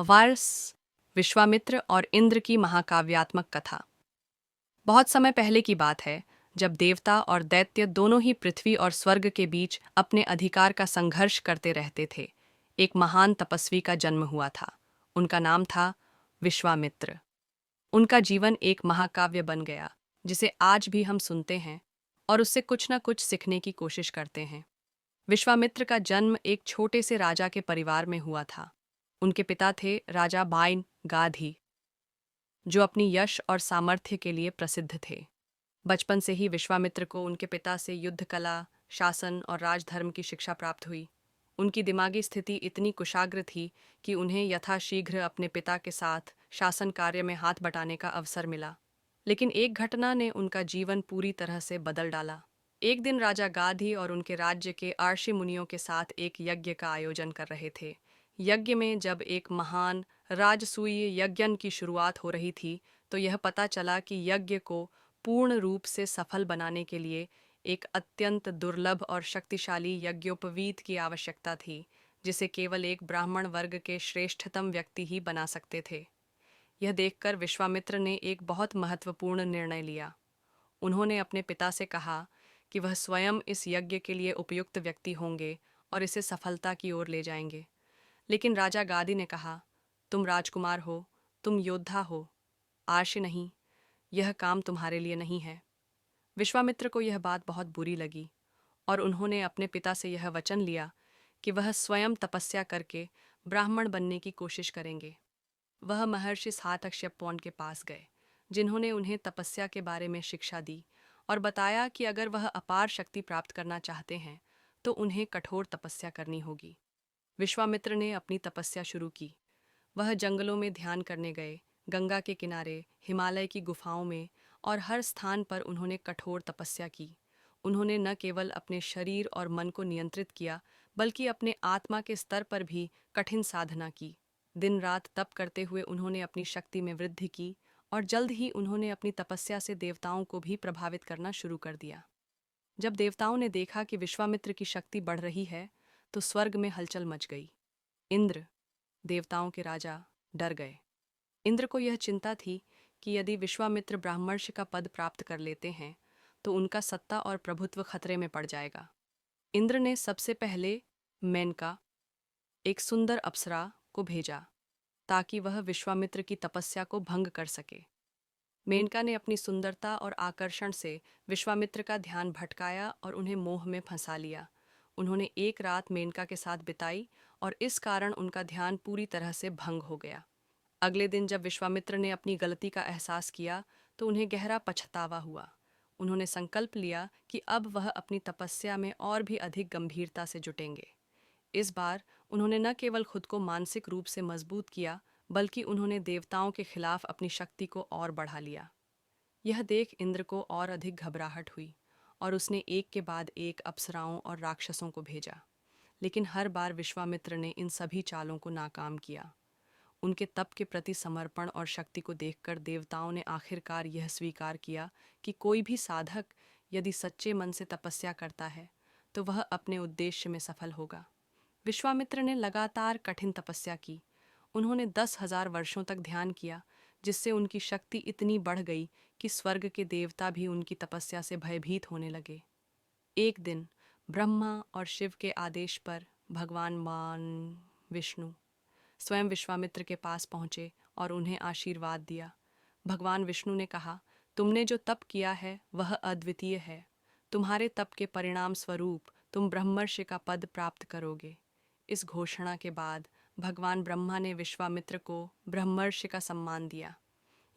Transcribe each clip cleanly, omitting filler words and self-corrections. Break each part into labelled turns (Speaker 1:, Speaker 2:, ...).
Speaker 1: Wars, Vishwamitra और इंद्र की महाकाव्यात्मक कथा। बहुत समय पहले की बात है, जब देवता और दैत्य दोनों ही पृथ्वी और स्वर्ग के बीच अपने अधिकार का संघर्ष करते रहते थे। एक महान तपस्वी का जन्म हुआ था। उनका नाम था विश्वामित्र। उनका जीवन एक महाकाव्य बन गया, जिसे आज भी हम सुनते हैं और उससे कुछ न कुछ सीखने की कोशिश करते हैं। विश्वामित्र का जन्म एक छोटे से राजा के परिवार में हुआ था। उनके पिता थे राजा बाइन गाधी, जो अपनी यश और सामर्थ्य के लिए प्रसिद्ध थे। बचपन से ही विश्वामित्र को उनके पिता से युद्ध कला, शासन और राजधर्म की शिक्षा प्राप्त हुई। उनकी दिमागी स्थिति इतनी कुशाग्र थी कि उन्हें यथाशीघ्र अपने पिता के साथ शासन कार्य में हाथ बटाने का अवसर मिला। लेकिन एक घटना ने उनका जीवन पूरी तरह से बदल डाला। एक दिन राजा गाधी और उनके राज्य के आर्षि मुनियों के साथ एक यज्ञ का आयोजन कर रहे थे। यज्ञ में जब एक महान राजसूय यज्ञ की शुरुआत हो रही थी, तो यह पता चला कि यज्ञ को पूर्ण रूप से सफल बनाने के लिए एक अत्यंत दुर्लभ और शक्तिशाली यज्ञोपवीत की आवश्यकता थी, जिसे केवल एक ब्राह्मण वर्ग के श्रेष्ठतम व्यक्ति ही बना सकते थे। यह देखकर विश्वामित्र ने एक बहुत महत्वपूर्ण निर्णय लिया। उन्होंने अपने पिता से कहा कि वह स्वयं इस यज्ञ के लिए उपयुक्त व्यक्ति होंगे और इसे सफलता की ओर ले जाएंगे। लेकिन राजा गादी ने कहा, तुम राजकुमार हो, तुम योद्धा हो, आर्षि नहीं, यह काम तुम्हारे लिए नहीं है। विश्वामित्र को यह बात बहुत बुरी लगी और उन्होंने अपने पिता से यह वचन लिया कि वह स्वयं तपस्या करके ब्राह्मण बनने की कोशिश करेंगे। वह महर्षि सातकश्यप के पास गए, जिन्होंने उन्हें तपस्या के बारे में शिक्षा दी और बताया कि अगर वह अपार शक्ति प्राप्त करना चाहते हैं तो उन्हें कठोर तपस्या करनी होगी। विश्वामित्र ने अपनी तपस्या शुरू की। वह जंगलों में ध्यान करने गए, गंगा के किनारे, हिमालय की गुफाओं में और हर स्थान पर उन्होंने कठोर तपस्या की। उन्होंने न केवल अपने शरीर और मन को नियंत्रित किया, बल्कि अपने आत्मा के स्तर पर भी कठिन साधना की। दिन रात तप करते हुए उन्होंने अपनी शक्ति में वृद्धि की और जल्द ही उन्होंने अपनी तपस्या से देवताओं को भी प्रभावित करना शुरू कर दिया। जब देवताओं ने देखा कि विश्वामित्र की शक्ति बढ़ रही है, तो स्वर्ग में हलचल मच गई। इंद्र, देवताओं के राजा, डर गए। इंद्र को यह चिंता थी कि यदि विश्वामित्र ब्राह्मर्षि का पद प्राप्त कर लेते हैं तो उनका सत्ता और प्रभुत्व खतरे में पड़ जाएगा। इंद्र ने सबसे पहले मेनका, एक सुंदर अप्सरा, को भेजा ताकि वह विश्वामित्र की तपस्या को भंग कर सके। मेनका ने अपनी सुंदरता और आकर्षण से विश्वामित्र का ध्यान भटकाया और उन्हें मोह में फंसा लिया। उन्होंने एक रात मेनका के साथ बिताई और इस कारण उनका ध्यान पूरी तरह से भंग हो गया। अगले दिन जब विश्वामित्र ने अपनी गलती का एहसास किया तो उन्हें गहरा पछतावा हुआ। उन्होंने संकल्प लिया कि अब वह अपनी तपस्या में और भी अधिक गंभीरता से जुटेंगे। इस बार उन्होंने न केवल खुद को मानसिक रूप से मजबूत किया, बल्कि उन्होंने देवताओं के खिलाफ अपनी शक्ति को और बढ़ा लिया। यह देख इंद्र को और अधिक घबराहट हुई और उसने एक के बाद एक अप्सराओं और राक्षसों को भेजा। लेकिन हर बार विश्वामित्र ने इन सभी चालों को नाकाम किया। उनके तप के प्रति समर्पण और शक्ति को देखकर देवताओं ने आखिरकार यह स्वीकार किया कि कोई भी साधक यदि सच्चे मन से तपस्या करता है तो वह अपने उद्देश्य में सफल होगा। विश्वामित्र ने लगातार कठिन तपस्या की। उन्होंने 10,000 वर्षों तक ध्यान किया, जिससे उनकी शक्ति इतनी बढ़ गई कि स्वर्ग के देवता भी उनकी तपस्या से भयभीत होने लगे। एक दिन ब्रह्मा और शिव के आदेश पर भगवान विष्णु स्वयं विश्वामित्र के पास पहुंचे और उन्हें आशीर्वाद दिया। भगवान विष्णु ने कहा, तुमने जो तप किया है वह अद्वितीय है। तुम्हारे तप के परिणाम स्वरूप तुम ब्रह्मर्षि का पद प्राप्त करोगे। इस घोषणा के बाद भगवान ब्रह्मा ने विश्वामित्र को ब्रह्मर्षि का सम्मान दिया।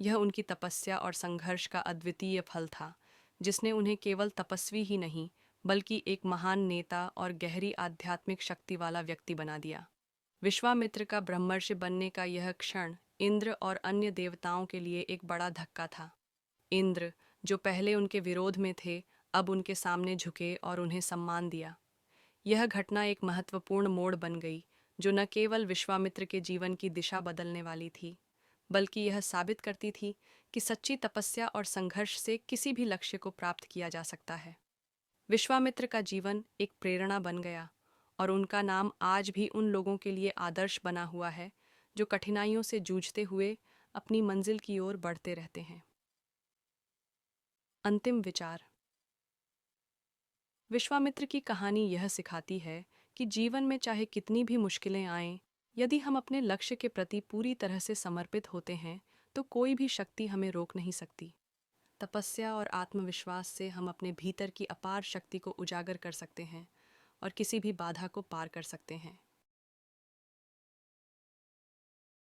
Speaker 1: यह उनकी तपस्या और संघर्ष का अद्वितीय फल था, जिसने उन्हें केवल तपस्वी ही नहीं, बल्कि एक महान नेता और गहरी आध्यात्मिक शक्ति वाला व्यक्ति बना दिया। विश्वामित्र का ब्रह्मर्षि बनने का यह क्षण इंद्र और अन्य देवताओं के लिए एक बड़ा धक्का था। इंद्र, जो पहले उनके विरोध में थे, अब उनके सामने झुके और उन्हें सम्मान दिया। यह घटना एक महत्वपूर्ण मोड़ बन गई, जो न केवल विश्वामित्र के जीवन की दिशा बदलने वाली थी, बल्कि यह साबित करती थी कि सच्ची तपस्या और संघर्ष से किसी भी लक्ष्य को प्राप्त किया जा सकता है। विश्वामित्र का जीवन एक प्रेरणा बन गया और उनका नाम आज भी उन लोगों के लिए आदर्श बना हुआ है जो कठिनाइयों से जूझते हुए अपनी मंजिल की ओर बढ़ते रहते हैं। अंतिम विचार। विश्वामित्र की कहानी यह सिखाती है कि जीवन में चाहे कितनी भी मुश्किलें आएं, यदि हम अपने लक्ष्य के प्रति पूरी तरह से समर्पित होते हैं तो कोई भी शक्ति हमें रोक नहीं सकती। तपस्या और आत्मविश्वास से हम अपने भीतर की अपार शक्ति को उजागर कर सकते हैं और किसी भी बाधा को पार कर सकते हैं।